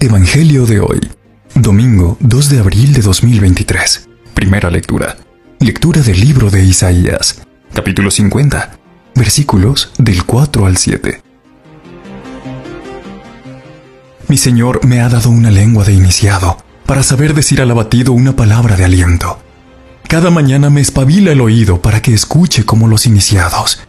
Evangelio de hoy, domingo 2 de abril de 2023. Primera lectura. Lectura del libro de Isaías, capítulo 50, versículos del 4 al 7. Mi Señor me ha dado una lengua de iniciado, para saber decir al abatido una palabra de aliento. Cada mañana me espabila el oído para que escuche como los iniciados.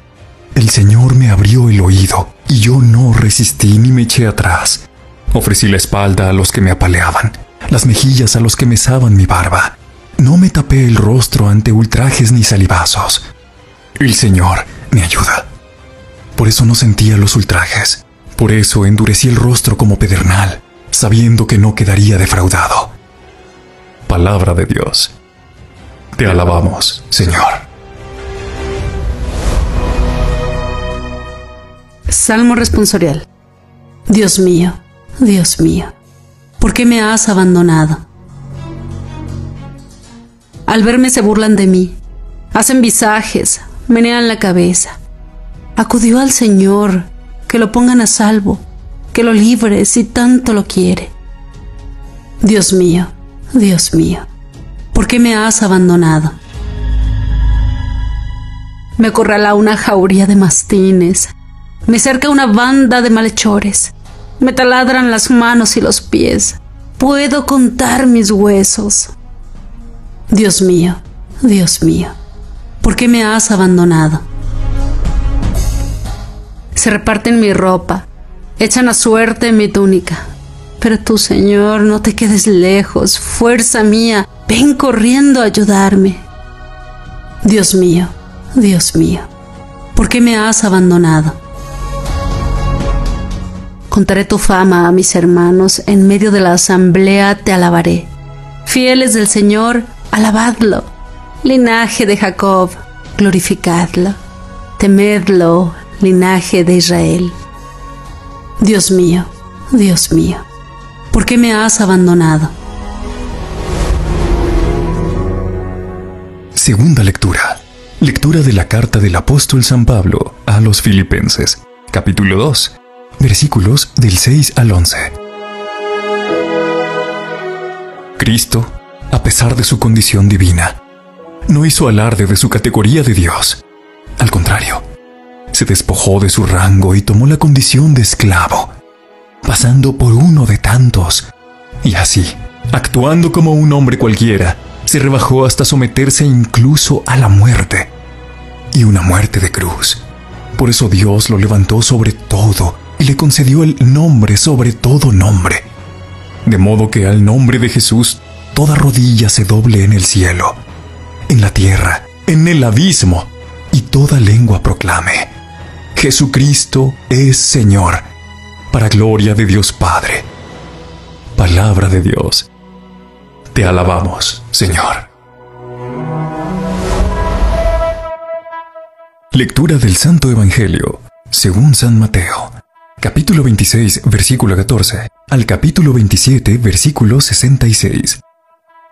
El Señor me abrió el oído, y yo no resistí ni me eché atrás. Ofrecí la espalda a los que me apaleaban, las mejillas a los que mesaban mi barba. No me tapé el rostro ante ultrajes ni salivazos. El Señor me ayuda. Por eso no sentía los ultrajes. Por eso endurecí el rostro como pedernal, sabiendo que no quedaría defraudado. Palabra de Dios. Te alabamos, Señor. Salmo responsorial. Dios mío, ¿por qué me has abandonado? Al verme se burlan de mí, hacen visajes, menean la cabeza. Acudió al Señor, que lo pongan a salvo, que lo libre si tanto lo quiere. Dios mío, ¿por qué me has abandonado? Me acorrala una jauría de mastines, me cerca una banda de malhechores, me taladran las manos y los pies, puedo contar mis huesos. Dios mío, ¿por qué me has abandonado? Se reparten mi ropa, echan a suerte mi túnica, pero tú, Señor, no te quedes lejos, fuerza mía, ven corriendo a ayudarme. Dios mío, ¿por qué me has abandonado? Contaré tu fama a mis hermanos, en medio de la asamblea te alabaré. Fieles del Señor, alabadlo. Linaje de Jacob, glorificadlo. Temedlo, linaje de Israel. Dios mío, ¿por qué me has abandonado? Segunda lectura. Lectura de la carta del apóstol San Pablo a los Filipenses, capítulo 2, versículos del 6 al 11. Cristo, a pesar de su condición divina, no hizo alarde de su categoría de Dios. Al contrario, se despojó de su rango y tomó la condición de esclavo, pasando por uno de tantos, y así, actuando como un hombre cualquiera, se rebajó hasta someterse incluso a la muerte, y una muerte de cruz. Por eso Dios lo levantó sobre todo y le concedió el nombre sobre todo nombre, de modo que al nombre de Jesús toda rodilla se doble en el cielo, en la tierra, en el abismo, y toda lengua proclame: Jesucristo es Señor, para gloria de Dios Padre. Palabra de Dios. Te alabamos, Señor. Lectura del Santo Evangelio según San Mateo, capítulo 26, versículo 14, al capítulo 27, versículo 66.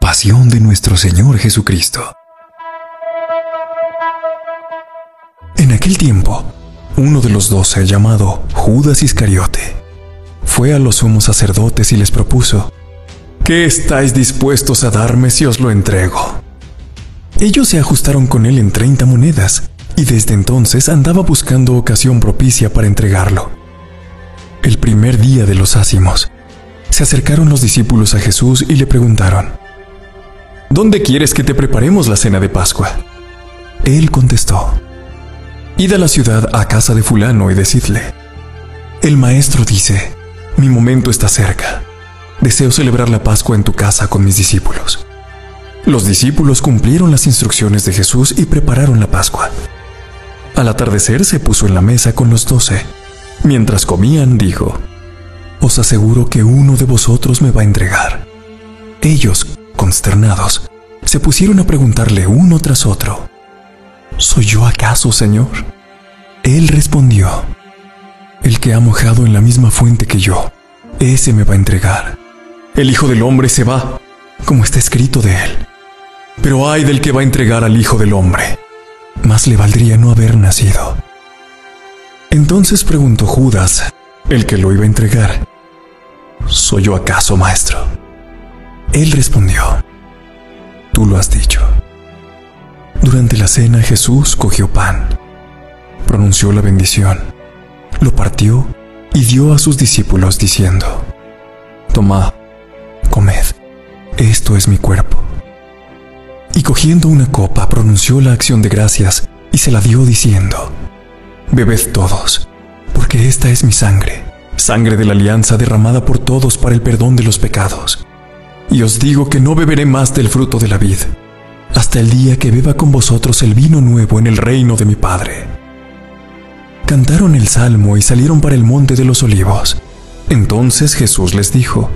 Pasión de nuestro Señor Jesucristo. En aquel tiempo, uno de los 12, llamado Judas Iscariote, fue a los sumos sacerdotes y les propuso: ¿qué estáis dispuestos a darme si os lo entrego? Ellos se ajustaron con él en 30 monedas, y desde entonces andaba buscando ocasión propicia para entregarlo. El primer día de los ácimos, se acercaron los discípulos a Jesús y le preguntaron: ¿dónde quieres que te preparemos la cena de Pascua? Él contestó: id a la ciudad a casa de fulano y decidle: el maestro dice, mi momento está cerca. Deseo celebrar la Pascua en tu casa con mis discípulos. Los discípulos cumplieron las instrucciones de Jesús y prepararon la Pascua. Al atardecer se puso en la mesa con los 12. Mientras comían, dijo: os aseguro que uno de vosotros me va a entregar. Ellos, consternados, se pusieron a preguntarle uno tras otro: ¿soy yo acaso, Señor? Él respondió: el que ha mojado en la misma fuente que yo, ese me va a entregar. El Hijo del Hombre se va, como está escrito de él. Pero ay del que va a entregar al Hijo del Hombre. Más le valdría no haber nacido. Entonces preguntó Judas, el que lo iba a entregar: ¿Soy yo acaso, maestro? Él respondió: Tú lo has dicho. Durante la cena Jesús cogió pan, pronunció la bendición, lo partió y dio a sus discípulos diciendo: Tomad, comed, esto es mi cuerpo. Y cogiendo una copa pronunció la acción de gracias y se la dio diciendo: Bebed todos, porque esta es mi sangre, sangre de la alianza derramada por todos para el perdón de los pecados. Y os digo que no beberé más del fruto de la vid, hasta el día que beba con vosotros el vino nuevo en el reino de mi Padre. Cantaron el salmo y salieron para el monte de los olivos. Entonces Jesús les dijo: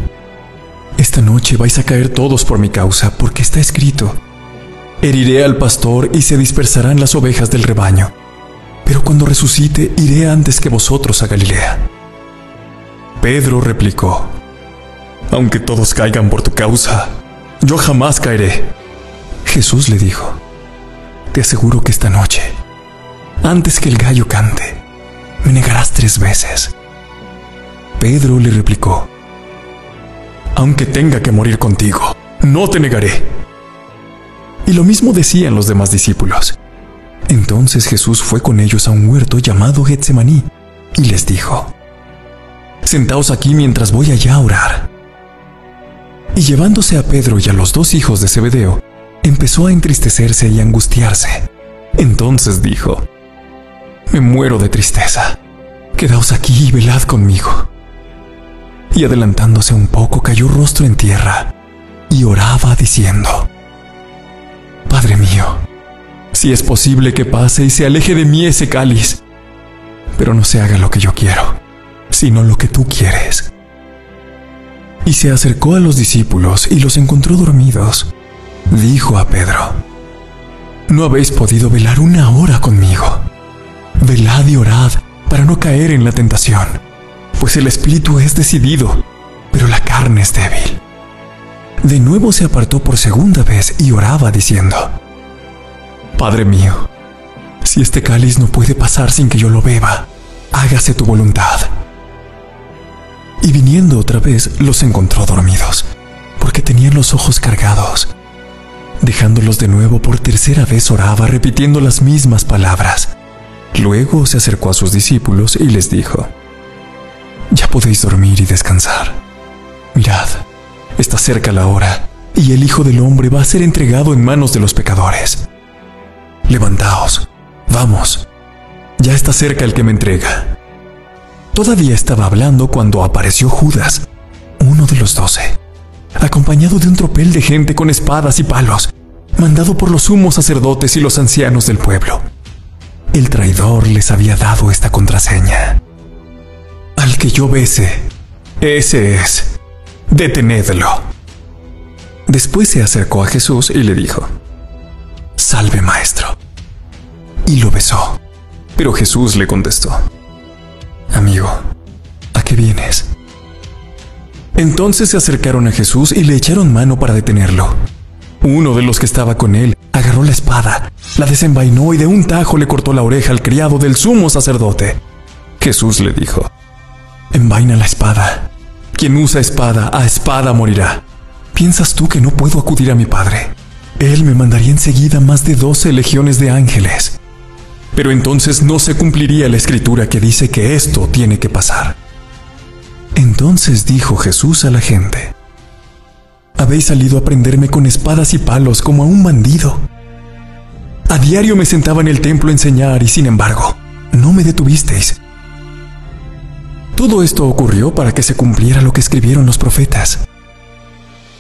Esta noche vais a caer todos por mi causa, porque está escrito: Heriré al pastor y se dispersarán las ovejas del rebaño. Pero cuando resucite, iré antes que vosotros a Galilea. Pedro replicó: Aunque todos caigan por tu causa, yo jamás caeré. Jesús le dijo: Te aseguro que esta noche, antes que el gallo cante, me negarás 3 veces. Pedro le replicó: Aunque tenga que morir contigo, no te negaré. Y lo mismo decían los demás discípulos. Entonces Jesús fue con ellos a un huerto llamado Getsemaní y les dijo: Sentaos aquí mientras voy allá a orar. Y llevándose a Pedro y a los 2 hijos de Zebedeo, empezó a entristecerse y angustiarse. Entonces dijo: Me muero de tristeza. Quedaos aquí y velad conmigo. Y adelantándose un poco, cayó rostro en tierra y oraba diciendo: Padre mío, si es posible que pase y se aleje de mí ese cáliz, pero no se haga lo que yo quiero, sino lo que tú quieres. Y se acercó a los discípulos y los encontró dormidos. Dijo a Pedro: ¿No habéis podido velar 1 hora conmigo? Velad y orad para no caer en la tentación, pues el espíritu es decidido, pero la carne es débil. De nuevo se apartó por 2ª vez y oraba diciendo: Padre mío, si este cáliz no puede pasar sin que yo lo beba, hágase tu voluntad. Y viniendo otra vez, los encontró dormidos, porque tenían los ojos cargados. Dejándolos de nuevo por 3ª vez oraba, repitiendo las mismas palabras. Luego se acercó a sus discípulos y les dijo: Ya podéis dormir y descansar. Mirad, está cerca la hora, y el Hijo del Hombre va a ser entregado en manos de los pecadores. Levantaos, vamos, ya está cerca el que me entrega. Todavía estaba hablando cuando apareció Judas, uno de los 12, acompañado de un tropel de gente con espadas y palos, mandado por los sumos sacerdotes y los ancianos del pueblo. El traidor les había dado esta contraseña: Al que yo bese, ese es, detenedlo. Después se acercó a Jesús y le dijo: Salve, maestro. Y lo besó. Pero Jesús le contestó: Amigo, ¿a qué vienes? Entonces se acercaron a Jesús y le echaron mano para detenerlo. Uno de los que estaba con él agarró la espada, la desenvainó y de un tajo le cortó la oreja al criado del sumo sacerdote. Jesús le dijo: Envaina la espada. Quien usa espada, a espada morirá. ¿Piensas tú que no puedo acudir a mi Padre? Él me mandaría enseguida más de 12 legiones de ángeles. Pero entonces no se cumpliría la escritura que dice que esto tiene que pasar. Entonces dijo Jesús a la gente: Habéis salido a prenderme con espadas y palos como a un bandido. A diario me sentaba en el templo a enseñar y sin embargo, no me detuvisteis. Todo esto ocurrió para que se cumpliera lo que escribieron los profetas.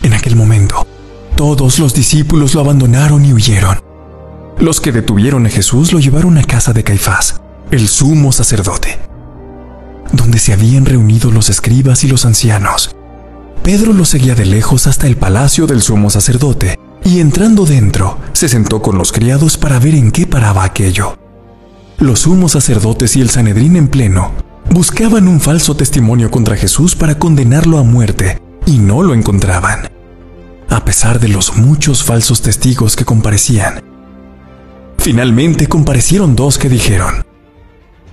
En aquel momento, todos los discípulos lo abandonaron y huyeron. Los que detuvieron a Jesús lo llevaron a casa de Caifás, el sumo sacerdote, donde se habían reunido los escribas y los ancianos. Pedro lo seguía de lejos hasta el palacio del sumo sacerdote, y entrando dentro, se sentó con los criados para ver en qué paraba aquello. Los sumos sacerdotes y el Sanedrín en pleno buscaban un falso testimonio contra Jesús para condenarlo a muerte, y no lo encontraban, a pesar de los muchos falsos testigos que comparecían. Finalmente comparecieron 2 que dijeron: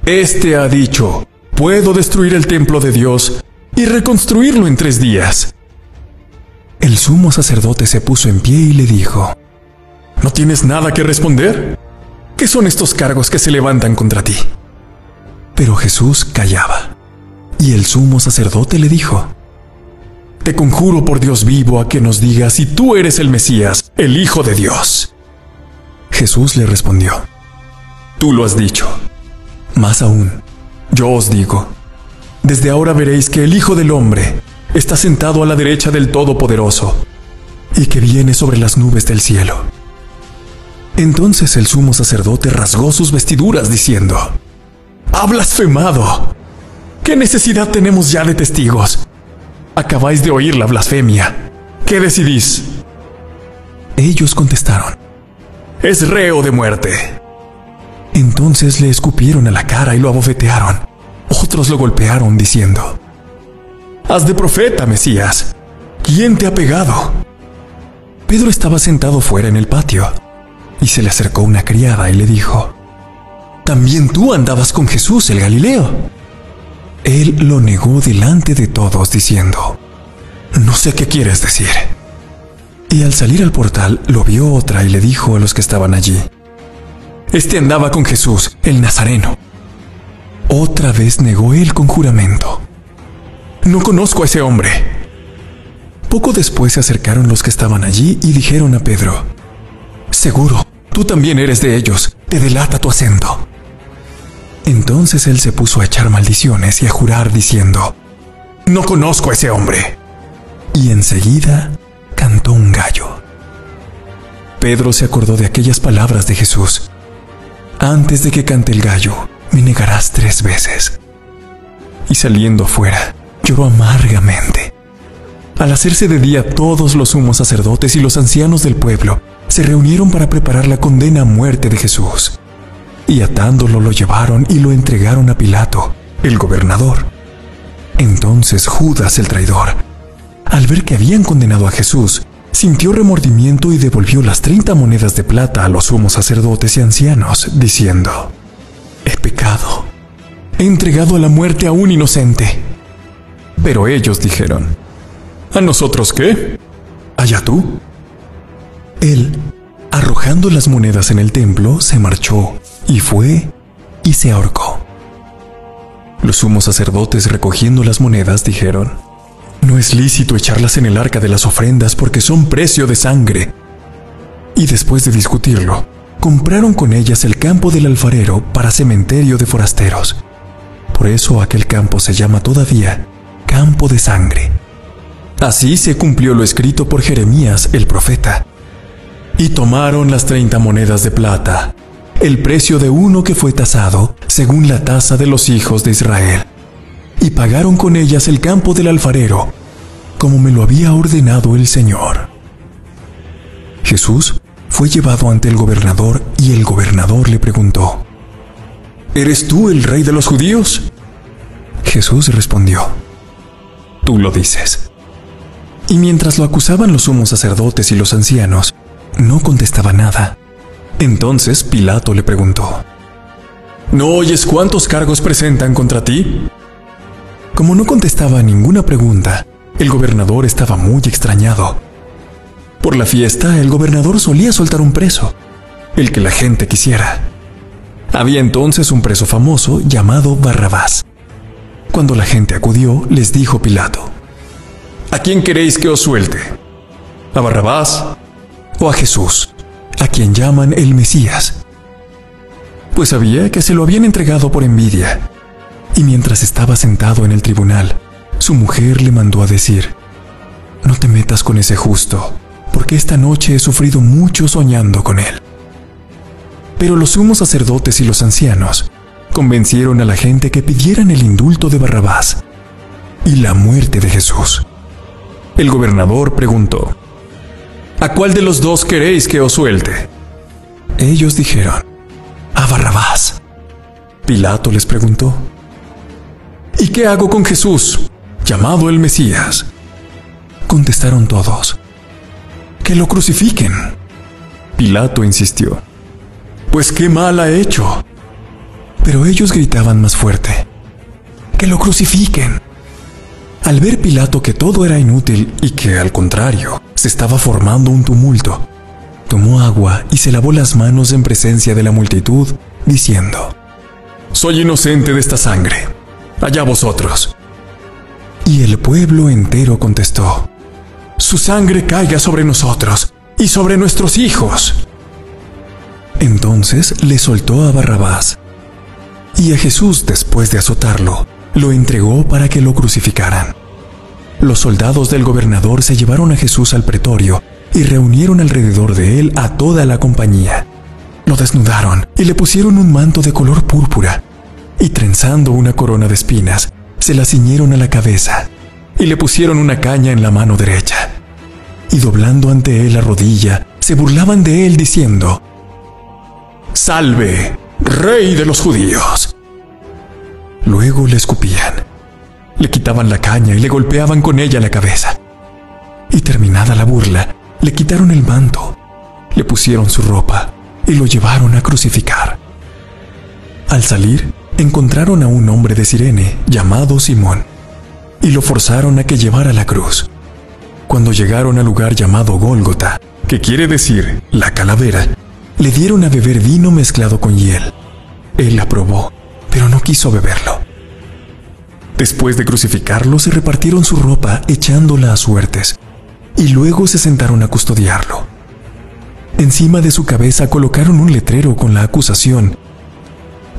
Este ha dicho: puedo destruir el templo de Dios y reconstruirlo en 3 días. El sumo sacerdote se puso en pie y le dijo: ¿No tienes nada que responder? ¿Qué son estos cargos que se levantan contra ti? Pero Jesús callaba. Y el sumo sacerdote le dijo: Te conjuro por Dios vivo a que nos digas si tú eres el Mesías, el Hijo de Dios. Jesús le respondió: Tú lo has dicho. Más aún, yo os digo, desde ahora veréis que el Hijo del Hombre está sentado a la derecha del Todopoderoso y que viene sobre las nubes del cielo. Entonces el sumo sacerdote rasgó sus vestiduras diciendo: ¡Ha blasfemado! ¿Qué necesidad tenemos ya de testigos? Acabáis de oír la blasfemia. ¿Qué decidís? Ellos contestaron: Es reo de muerte. Entonces le escupieron a la cara y lo abofetearon. Otros lo golpearon diciendo: Haz de profeta, Mesías. ¿Quién te ha pegado? Pedro estaba sentado fuera en el patio, y se le acercó una criada y le dijo: ¿También tú andabas con Jesús el Galileo? Él lo negó delante de todos diciendo: No sé qué quieres decir. Y al salir al portal lo vio otra y le dijo a los que estaban allí: Este andaba con Jesús, el Nazareno. Otra vez negó él con juramento: No conozco a ese hombre. Poco después se acercaron los que estaban allí y dijeron a Pedro: Seguro, tú también eres de ellos, te delata tu acento. Entonces él se puso a echar maldiciones y a jurar diciendo: No conozco a ese hombre. Y enseguida cantó un gallo. Pedro se acordó de aquellas palabras de Jesús: Antes de que cante el gallo, me negarás 3 veces. Y saliendo afuera, lloró amargamente. Al hacerse de día, todos los sumos sacerdotes y los ancianos del pueblo se reunieron para preparar la condena a muerte de Jesús. Y atándolo lo llevaron y lo entregaron a Pilato, el gobernador. Entonces Judas, el traidor, al ver que habían condenado a Jesús, sintió remordimiento y devolvió las 30 monedas de plata a los sumos sacerdotes y ancianos, diciendo: He pecado, he entregado a la muerte a un inocente. Pero ellos dijeron: ¿A nosotros qué? ¿Allá tú? Él, arrojando las monedas en el templo, se marchó y fue y se ahorcó. Los sumos sacerdotes, recogiendo las monedas, dijeron: No es lícito echarlas en el arca de las ofrendas porque son precio de sangre. Y después de discutirlo, compraron con ellas el campo del alfarero para cementerio de forasteros. Por eso aquel campo se llama todavía Campo de Sangre. Así se cumplió lo escrito por Jeremías el profeta. Y tomaron las 30 monedas de plata, el precio de uno que fue tasado según la tasa de los hijos de Israel, y pagaron con ellas el campo del alfarero, como me lo había ordenado el Señor. Jesús fue llevado ante el gobernador y el gobernador le preguntó: ¿Eres tú el rey de los judíos? Jesús respondió: Tú lo dices. Y mientras lo acusaban los sumos sacerdotes y los ancianos, no contestaba nada. Entonces Pilato le preguntó: ¿No oyes cuántos cargos presentan contra ti? Como no contestaba a ninguna pregunta, el gobernador estaba muy extrañado. Por la fiesta, el gobernador solía soltar un preso, el que la gente quisiera. Había entonces un preso famoso llamado Barrabás. Cuando la gente acudió, les dijo Pilato: ¿A quién queréis que os suelte? ¿A Barrabás o a Jesús, a quien llaman el Mesías? Pues sabía que se lo habían entregado por envidia. Y mientras estaba sentado en el tribunal, su mujer le mandó a decir: No te metas con ese justo, porque esta noche he sufrido mucho soñando con él. Pero los sumos sacerdotes y los ancianos convencieron a la gente que pidieran el indulto de Barrabás y la muerte de Jesús. El gobernador preguntó: ¿A cuál de los dos queréis que os suelte? Ellos dijeron: A Barrabás. Pilato les preguntó: ¿Y qué hago con Jesús, llamado el Mesías? Contestaron todos: Que lo crucifiquen. Pilato insistió: Pues qué mal ha hecho. Pero ellos gritaban más fuerte: Que lo crucifiquen. Al ver Pilato que todo era inútil y que, al contrario, se estaba formando un tumulto, tomó agua y se lavó las manos en presencia de la multitud, diciendo: «Soy inocente de esta sangre. Allá vosotros». Y el pueblo entero contestó: «Su sangre caiga sobre nosotros y sobre nuestros hijos». Entonces le soltó a Barrabás. Y a Jesús, después de azotarlo, lo entregó para que lo crucificaran. Los soldados del gobernador se llevaron a Jesús al pretorio y reunieron alrededor de él a toda la compañía. Lo desnudaron y le pusieron un manto de color púrpura, y trenzando una corona de espinas, se la ciñeron a la cabeza, y le pusieron una caña en la mano derecha. Y doblando ante él la rodilla, se burlaban de él diciendo: «Salve, Rey de los judíos». Luego le escupían, le quitaban la caña y le golpeaban con ella la cabeza. Y terminada la burla, le quitaron el manto, le pusieron su ropa y lo llevaron a crucificar. Al salir, encontraron a un hombre de Cirene llamado Simón y lo forzaron a que llevara la cruz. Cuando llegaron al lugar llamado Gólgota, que quiere decir la calavera, le dieron a beber vino mezclado con hiel. Él la probó, pero no quiso beberlo. Después de crucificarlo, se repartieron su ropa echándola a suertes, y luego se sentaron a custodiarlo. Encima de su cabeza colocaron un letrero con la acusación: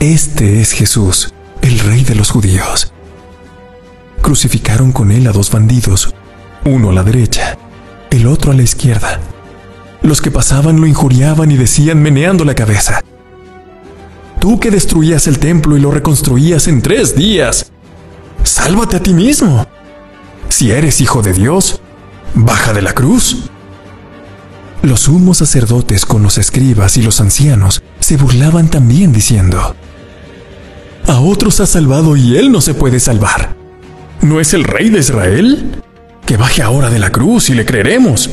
«Este es Jesús, el Rey de los judíos». Crucificaron con él a 2 bandidos, uno a la derecha, el otro a la izquierda. Los que pasaban lo injuriaban y decían meneando la cabeza: «Tú que destruías el templo y lo reconstruías en 3 días, sálvate a ti mismo. Si eres hijo de Dios, baja de la cruz». Los sumos sacerdotes con los escribas y los ancianos se burlaban también diciendo: «A otros ha salvado y él no se puede salvar. ¿No es el Rey de Israel? Que baje ahora de la cruz y le creeremos.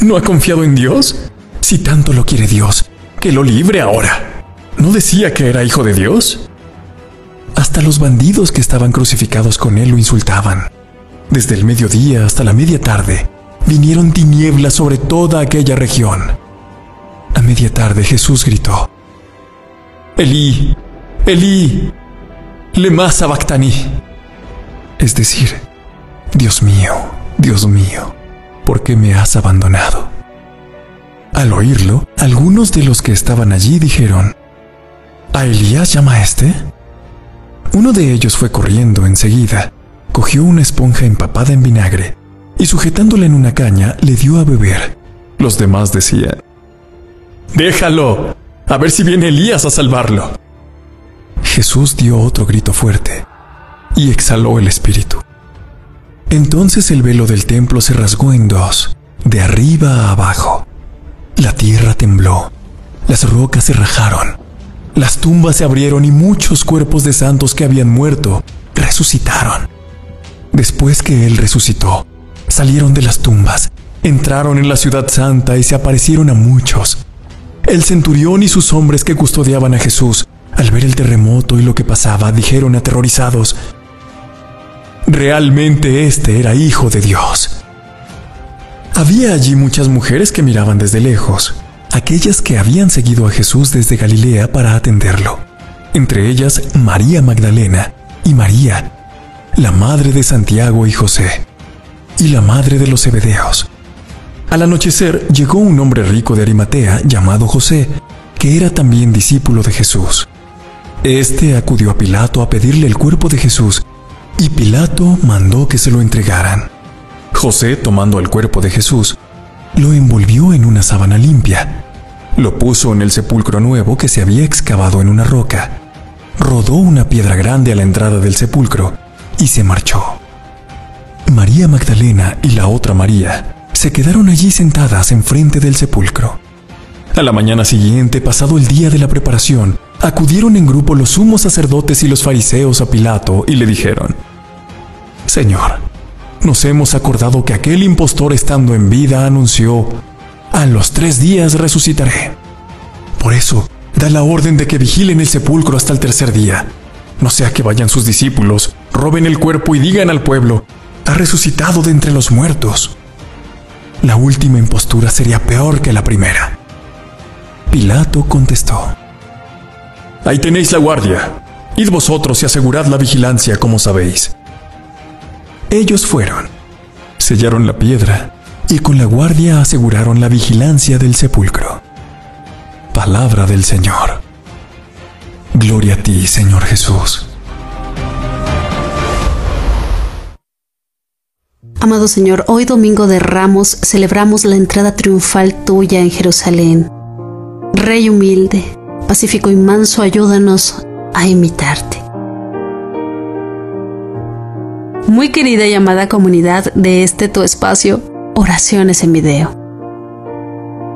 ¿No ha confiado en Dios? Si tanto lo quiere Dios, que lo libre ahora. ¿No decía que era hijo de Dios?». Hasta los bandidos que estaban crucificados con él lo insultaban. Desde el mediodía hasta la media tarde, vinieron tinieblas sobre toda aquella región. A media tarde Jesús gritó: «Elí, Elí, lema sabactani», es decir: Dios mío, ¿por qué me has abandonado?». Al oírlo, algunos de los que estaban allí dijeron: «¿A Elías llama este?». Uno de ellos fue corriendo enseguida, cogió una esponja empapada en vinagre y sujetándola en una caña le dio a beber. Los demás decían: «Déjalo, a ver si viene Elías a salvarlo». Jesús dio otro grito fuerte y exhaló el espíritu. Entonces el velo del templo se rasgó en 2, de arriba a abajo. La tierra tembló, las rocas se rajaron, las tumbas se abrieron y muchos cuerpos de santos que habían muerto resucitaron. Después que él resucitó, salieron de las tumbas, entraron en la ciudad santa y se aparecieron a muchos. El centurión y sus hombres que custodiaban a Jesús, al ver el terremoto y lo que pasaba, dijeron aterrorizados: «Realmente este era hijo de Dios». Había allí muchas mujeres que miraban desde lejos, aquellas que habían seguido a Jesús desde Galilea para atenderlo. Entre ellas María Magdalena y María, la madre de Santiago y José, y la madre de los Zebedeos. Al anochecer llegó un hombre rico de Arimatea llamado José, que era también discípulo de Jesús. Este acudió a Pilato a pedirle el cuerpo de Jesús, y Pilato mandó que se lo entregaran. José, tomando el cuerpo de Jesús, lo envolvió en una sábana limpia, lo puso en el sepulcro nuevo que se había excavado en una roca, rodó una piedra grande a la entrada del sepulcro y se marchó. María Magdalena y la otra María se quedaron allí sentadas enfrente del sepulcro. A la mañana siguiente, pasado el día de la preparación, acudieron en grupo los sumos sacerdotes y los fariseos a Pilato y le dijeron: «Señor, nos hemos acordado que aquel impostor estando en vida anunció: a los 3 días resucitaré. Por eso, da la orden de que vigilen el sepulcro hasta el 3er día. No sea que vayan sus discípulos, roben el cuerpo y digan al pueblo: ha resucitado de entre los muertos. La última impostura sería peor que la primera. Pilato contestó: Ahí tenéis la guardia. Id vosotros y asegurad la vigilancia, como sabéis. Ellos fueron, sellaron la piedra y con la guardia aseguraron la vigilancia del sepulcro. Palabra del Señor. Gloria a ti, Señor Jesús. Amado Señor, hoy domingo de Ramos celebramos la entrada triunfal tuya en Jerusalén. Rey humilde, pacífico y manso, ayúdanos a imitarte. Muy querida y amada comunidad de este tu espacio, Oraciones en Video.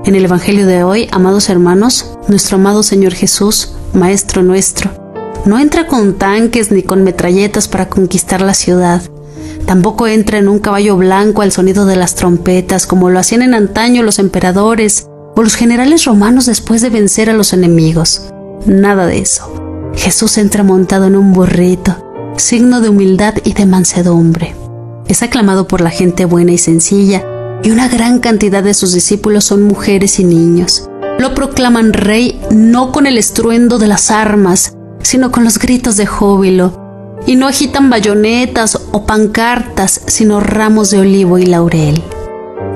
En el Evangelio de hoy, amados hermanos, nuestro amado Señor Jesús, Maestro nuestro, no entra con tanques ni con metralletas para conquistar la ciudad. Tampoco entra en un caballo blanco al sonido de las trompetas, como lo hacían en antaño los emperadores o los generales romanos después de vencer a los enemigos. Nada de eso. Jesús entra montado en un burrito, signo de humildad y de mansedumbre. Es aclamado por la gente buena y sencilla, y una gran cantidad de sus discípulos son mujeres y niños. Lo proclaman rey no con el estruendo de las armas, sino con los gritos de júbilo, y no agitan bayonetas o pancartas, sino ramos de olivo y laurel.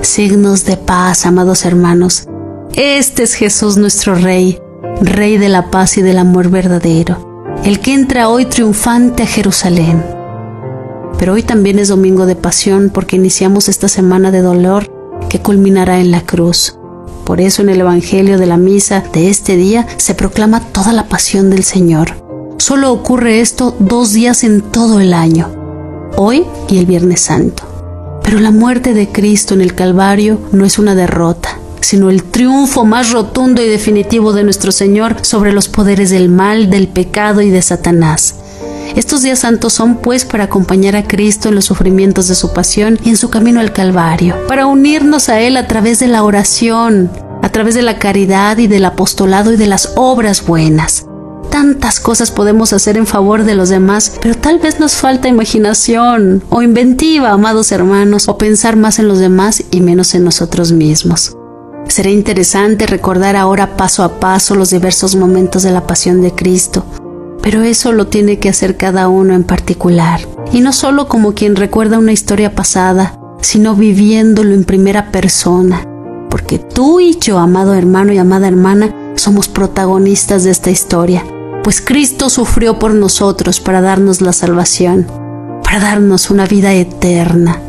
Signos de paz, amados hermanos. Este es Jesús nuestro Rey, Rey de la paz y del amor verdadero, el que entra hoy triunfante a Jerusalén. Pero hoy también es domingo de pasión porque iniciamos esta semana de dolor que culminará en la cruz. Por eso en el Evangelio de la misa de este día se proclama toda la pasión del Señor. Solo ocurre esto 2 días en todo el año, hoy y el Viernes Santo. Pero la muerte de Cristo en el Calvario no es una derrota, sino el triunfo más rotundo y definitivo de nuestro Señor sobre los poderes del mal, del pecado y de Satanás. Estos días santos son pues para acompañar a Cristo en los sufrimientos de su pasión y en su camino al Calvario, para unirnos a Él a través de la oración, a través de la caridad y del apostolado y de las obras buenas. Tantas cosas podemos hacer en favor de los demás, pero tal vez nos falta imaginación o inventiva, amados hermanos, o pensar más en los demás y menos en nosotros mismos. Será interesante recordar ahora paso a paso los diversos momentos de la pasión de Cristo, pero eso lo tiene que hacer cada uno en particular, y no solo como quien recuerda una historia pasada, sino viviéndolo en primera persona, porque tú y yo, amado hermano y amada hermana, somos protagonistas de esta historia. Pues Cristo sufrió por nosotros para darnos la salvación, para darnos una vida eterna.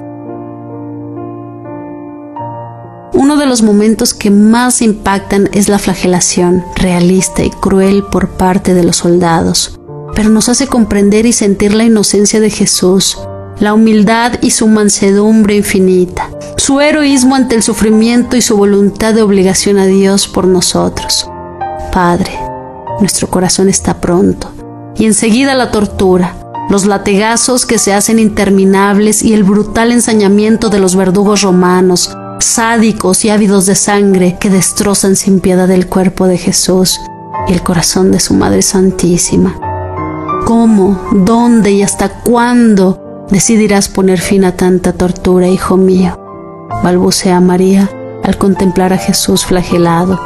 Uno de los momentos que más impactan es la flagelación, realista y cruel por parte de los soldados, pero nos hace comprender y sentir la inocencia de Jesús, la humildad y su mansedumbre infinita, su heroísmo ante el sufrimiento y su voluntad de obligación a Dios por nosotros. Padre, nuestro corazón está pronto, y enseguida la tortura, los latigazos que se hacen interminables y el brutal ensañamiento de los verdugos romanos, sádicos y ávidos de sangre que destrozan sin piedad el cuerpo de Jesús y el corazón de su Madre Santísima. ¿Cómo, dónde y hasta cuándo decidirás poner fin a tanta tortura, hijo mío?, balbucea María al contemplar a Jesús flagelado.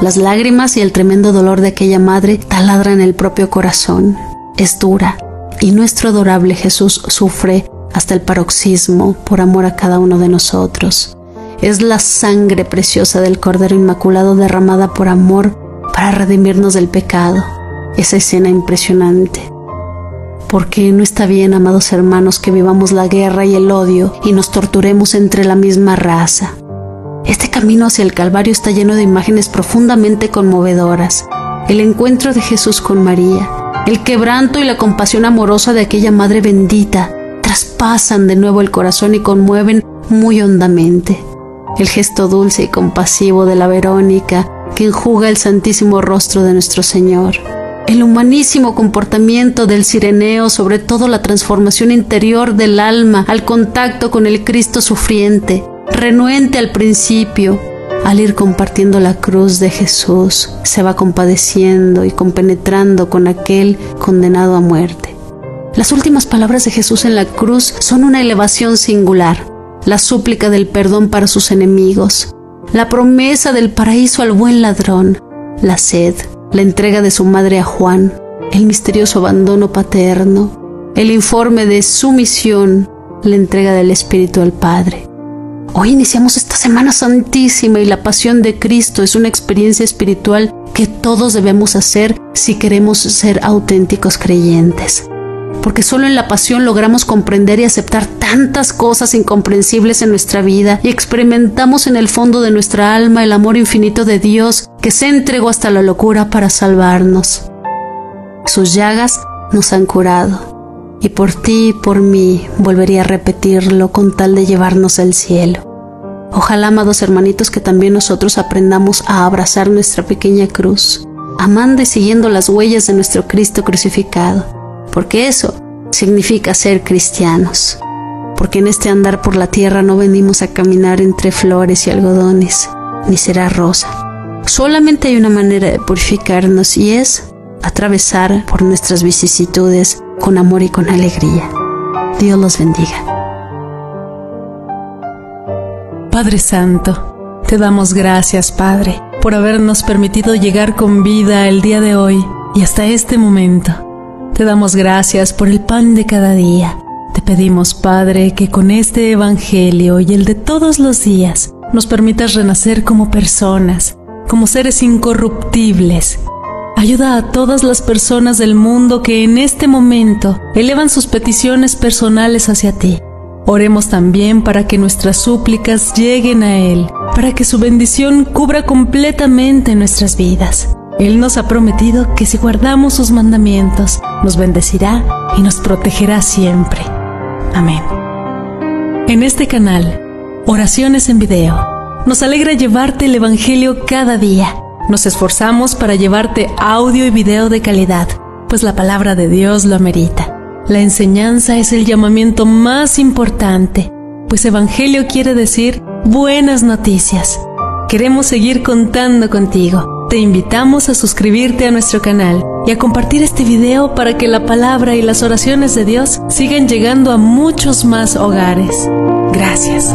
Las lágrimas y el tremendo dolor de aquella madre taladran el propio corazón. Es dura, y nuestro adorable Jesús sufre hasta el paroxismo por amor a cada uno de nosotros. Es la sangre preciosa del Cordero Inmaculado derramada por amor para redimirnos del pecado. Esa escena impresionante. Porque no está bien, amados hermanos, que vivamos la guerra y el odio y nos torturemos entre la misma raza. Este camino hacia el Calvario está lleno de imágenes profundamente conmovedoras. El encuentro de Jesús con María, el quebranto y la compasión amorosa de aquella Madre bendita, traspasan de nuevo el corazón y conmueven muy hondamente. El gesto dulce y compasivo de la Verónica, que enjuga el santísimo rostro de nuestro Señor. El humanísimo comportamiento del Cireneo, sobre todo la transformación interior del alma al contacto con el Cristo sufriente, renuente al principio, al ir compartiendo la cruz de Jesús, se va compadeciendo y compenetrando con aquel condenado a muerte. Las últimas palabras de Jesús en la cruz son una elevación singular, la súplica del perdón para sus enemigos, la promesa del paraíso al buen ladrón, la sed, la entrega de su madre a Juan, el misterioso abandono paterno, el informe de su misión, la entrega del Espíritu al Padre. Hoy iniciamos esta Semana Santísima y la pasión de Cristo es una experiencia espiritual que todos debemos hacer si queremos ser auténticos creyentes. Porque solo en la pasión logramos comprender y aceptar tantas cosas incomprensibles en nuestra vida y experimentamos en el fondo de nuestra alma el amor infinito de Dios que se entregó hasta la locura para salvarnos. Sus llagas nos han curado y por ti y por mí volvería a repetirlo con tal de llevarnos al cielo. Ojalá, amados hermanitos, que también nosotros aprendamos a abrazar nuestra pequeña cruz, amando y siguiendo las huellas de nuestro Cristo crucificado, porque eso significa ser cristianos. Porque en este andar por la tierra no venimos a caminar entre flores y algodones, ni será rosa. Solamente hay una manera de purificarnos y es atravesar por nuestras vicisitudes con amor y con alegría. Dios los bendiga. Padre Santo, te damos gracias, Padre, por habernos permitido llegar con vida el día de hoy y hasta este momento. Te damos gracias por el pan de cada día. Te pedimos, Padre, que con este Evangelio y el de todos los días nos permitas renacer como personas, como seres incorruptibles. Ayuda a todas las personas del mundo que en este momento elevan sus peticiones personales hacia ti. Oremos también para que nuestras súplicas lleguen a Él, para que su bendición cubra completamente nuestras vidas. Él nos ha prometido que si guardamos sus mandamientos, nos bendecirá y nos protegerá siempre. Amén. En este canal, Oraciones en Video, nos alegra llevarte el Evangelio cada día. Nos esforzamos para llevarte audio y video de calidad, pues la palabra de Dios lo amerita. La enseñanza es el llamamiento más importante, pues Evangelio quiere decir buenas noticias. Queremos seguir contando contigo. Te invitamos a suscribirte a nuestro canal y a compartir este video para que la palabra y las oraciones de Dios sigan llegando a muchos más hogares. Gracias.